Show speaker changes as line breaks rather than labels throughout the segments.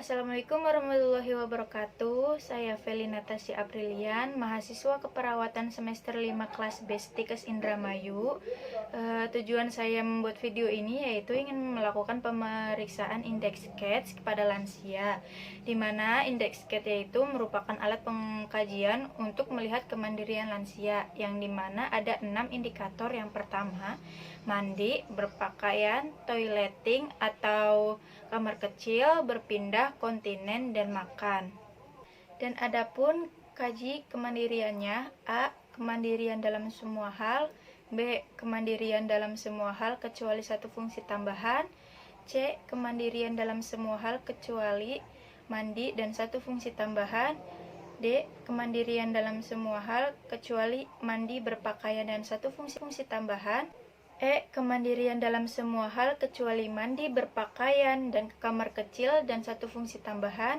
Assalamualaikum warahmatullahi wabarakatuh. Saya Feli Natasha Aprilian, mahasiswa keperawatan semester 5 kelas B Stikes Indramayu. Tujuan saya membuat video ini yaitu ingin melakukan pemeriksaan indeks CATS kepada lansia, di mana indeks CATS yaitu merupakan alat pengkajian untuk melihat kemandirian lansia, yang dimana ada 6 indikator. Yang pertama, mandi, berpakaian, toileting atau kamar kecil, berpindah, kontinen, dan makan. Dan adapun kaji kemandiriannya: A. Kemandirian dalam semua hal. B. Kemandirian dalam semua hal kecuali satu fungsi tambahan. C. Kemandirian dalam semua hal kecuali mandi dan satu fungsi tambahan. D. Kemandirian dalam semua hal kecuali mandi, berpakaian, dan satu fungsi tambahan. E. Kemandirian dalam semua hal kecuali mandi, berpakaian, dan ke kamar kecil dan satu fungsi tambahan.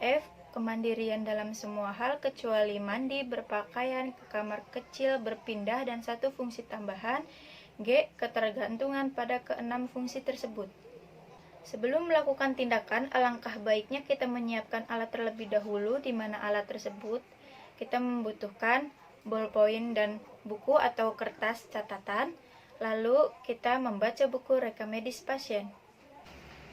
F. Kemandirian dalam semua hal kecuali mandi, berpakaian, ke kamar kecil, berpindah, dan satu fungsi tambahan. G. Ketergantungan pada keenam fungsi tersebut. Sebelum melakukan tindakan, alangkah baiknya kita menyiapkan alat terlebih dahulu, di mana alat tersebut kita membutuhkan ballpoint dan buku atau kertas catatan. Lalu kita membaca buku rekam medis pasien.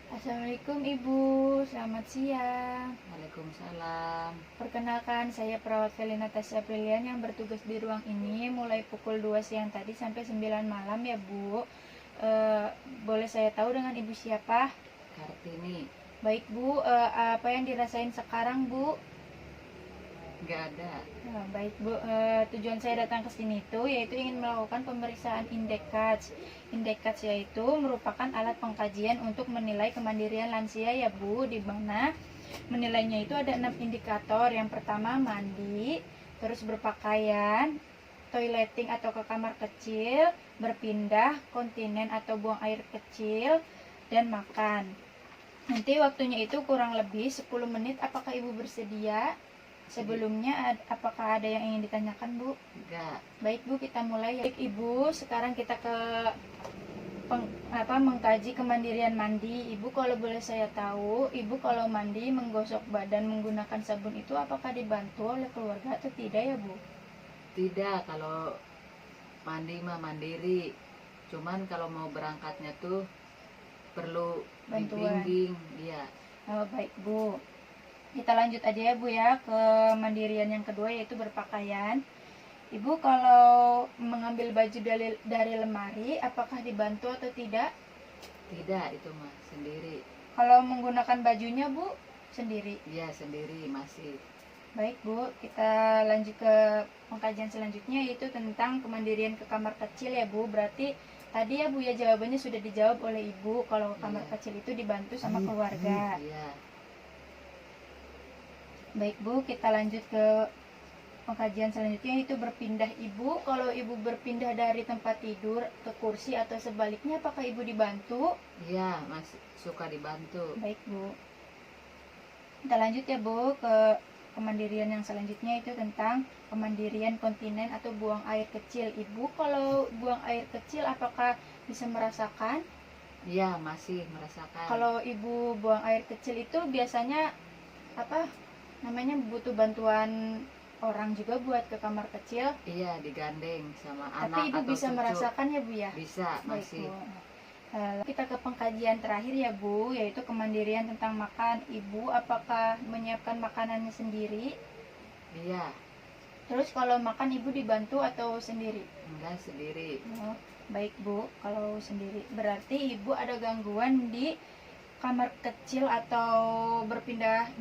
Assalamualaikum Ibu, selamat siang.
Waalaikumsalam.
Perkenalkan, saya perawat Feli Natasha Aprilian yang bertugas di ruang ini mulai pukul 2 siang tadi sampai 9 malam ya Bu. Boleh saya tahu dengan Ibu siapa?
Kartini.
Baik Bu, apa yang dirasain sekarang Bu?
Nggak ada.
Baik Bu, tujuan saya datang ke sini yaitu ingin melakukan pemeriksaan indeks CATS. Indeks CATS yaitu merupakan alat pengkajian untuk menilai kemandirian lansia ya Bu, di mana menilainya itu ada 6 indikator. Yang pertama mandi, terus berpakaian, toileting atau ke kamar kecil, berpindah, kontinen atau buang air kecil, dan makan. Nanti waktunya itu kurang lebih 10 menit. Apakah Ibu bersedia? Sebelumnya, apakah ada yang ingin ditanyakan Bu?
Enggak.
Baik Bu, kita mulai ya. Baik Ibu, sekarang kita ke mengkaji kemandirian mandi. Ibu, kalau boleh saya tahu, Ibu kalau mandi menggosok badan menggunakan sabun itu apakah dibantu oleh keluarga atau tidak ya Bu?
Tidak, kalau mandi mah mandiri. Cuman kalau mau berangkatnya tuh perlu
Bantuan.
dibimbing, iya.
Baik Bu. Kita lanjut aja ya Bu ya ke mandirian yang kedua, yaitu berpakaian. Ibu kalau mengambil baju dari lemari, apakah dibantu atau tidak?
Tidak, itu mah sendiri.
Kalau menggunakan bajunya Bu, sendiri?
Iya, sendiri masih.
Baik Bu, kita lanjut ke pengkajian selanjutnya, yaitu tentang kemandirian ke kamar kecil ya Bu. Berarti tadi ya Bu ya, jawabannya sudah dijawab oleh Ibu, kalau ke kamar kecil itu dibantu sama keluarga.
Iya.
Baik Bu, kita lanjut ke pengkajian selanjutnya, yaitu berpindah. Ibu, kalau Ibu berpindah dari tempat tidur ke kursi atau sebaliknya, apakah Ibu dibantu?
Iya, masih suka dibantu.
Baik Bu. Kita lanjut ya Bu ke kemandirian yang selanjutnya, itu tentang kemandirian kontinen atau buang air kecil. Ibu kalau buang air kecil apakah bisa merasakan?
Iya, masih merasakan.
Kalau Ibu buang air kecil itu biasanya butuh bantuan orang juga buat ke kamar kecil?
Iya, digandeng sama anak.
Tapi Ibu
atau
bisa
cucu.
merasakan ya Bu ya?
Bisa, masih.
Baik, Bu. Kita ke pengkajian terakhir ya Bu, yaitu kemandirian tentang makan. Ibu apakah menyiapkan makanannya sendiri?
Iya.
Terus kalau makan Ibu dibantu atau sendiri?
Enggak, sendiri.
Baik Bu, kalau sendiri berarti Ibu ada gangguan di kamar kecil atau berpindah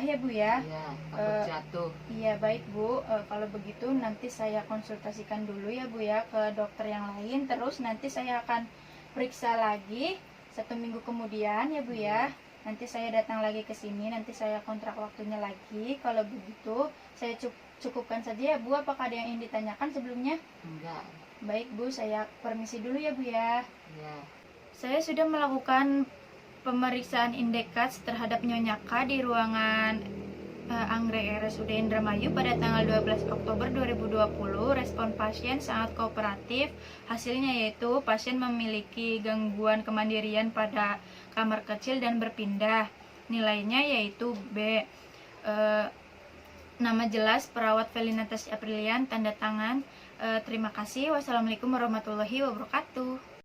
ya Bu ya?
Iya, takut jatuh.
Iya, baik Bu. Kalau begitu nanti saya konsultasikan dulu ya Bu ya ke dokter yang lain. Terus nanti saya akan periksa lagi 1 minggu kemudian ya Bu ya. Nanti saya datang lagi ke sini, nanti saya kontrak waktunya lagi. Kalau begitu saya cukupkan saja ya Bu. Apakah ada yang ingin ditanyakan sebelumnya?
Enggak.
Baik Bu, saya permisi dulu ya Bu ya.
Iya.
Saya sudah melakukan pemeriksaan indeks CATS terhadap Nyonya K di ruangan Anggrek RSUD Indramayu pada tanggal 12 Oktober 2020. Respon pasien sangat kooperatif. Hasilnya yaitu pasien memiliki gangguan kemandirian pada kamar kecil dan berpindah. nilainya yaitu B. Nama jelas perawat Felinata Si Aprilian, tanda tangan. Terima kasih. Wassalamualaikum warahmatullahi wabarakatuh.